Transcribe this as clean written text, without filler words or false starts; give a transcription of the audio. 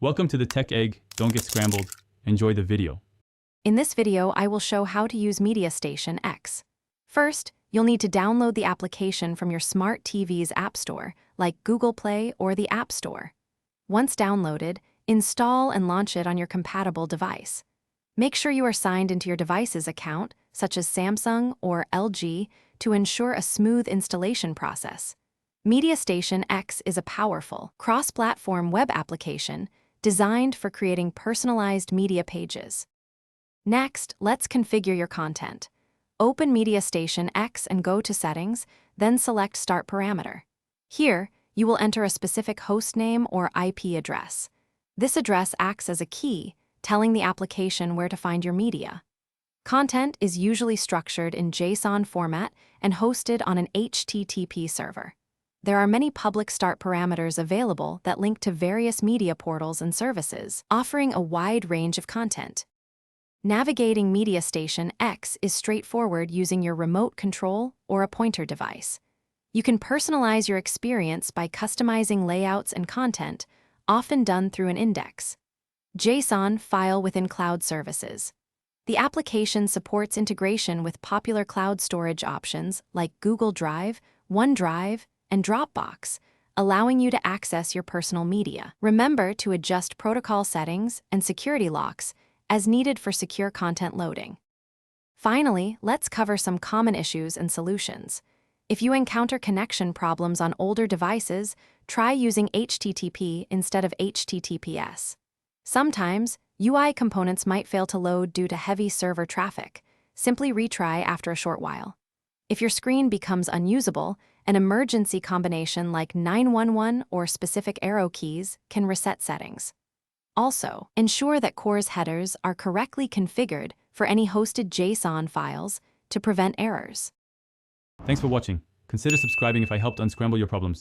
Welcome to the Tech Egg. Don't get scrambled. Enjoy the video. In this video, I will show how to use MediaStation X. First, you'll need to download the application from your smart TV's App Store, like Google Play or the App Store. Once downloaded, install and launch it on your compatible device. Make sure you are signed into your device's account, such as Samsung or LG, to ensure a smooth installation process. MediaStation X is a powerful, cross-platform web application designed for creating personalized media pages. Next, let's configure your content. Open MediaStation X and go to Settings, then select Start Parameter. Here, you will enter a specific hostname or IP address. This address acts as a key, telling the application where to find your media. Content is usually structured in JSON format and hosted on an HTTP server. There are many public start parameters available that link to various media portals and services, offering a wide range of content. Navigating MediaStation X is straightforward using your remote control or a pointer device. You can personalize your experience by customizing layouts and content, often done through an index. JSON file within cloud services. The application supports integration with popular cloud storage options like Google Drive, OneDrive, and Dropbox, allowing you to access your personal media. Remember to adjust protocol settings and security locks as needed for secure content loading. Finally, let's cover some common issues and solutions. If you encounter connection problems on older devices, try using HTTP instead of HTTPS. Sometimes, UI components might fail to load due to heavy server traffic. Simply retry after a short while. If your screen becomes unusable, an emergency combination like 911 or specific arrow keys can reset settings. Also, ensure that CORS headers are correctly configured for any hosted JSON files to prevent errors. Thanks for watching. Consider subscribing if I helped unscramble your problems.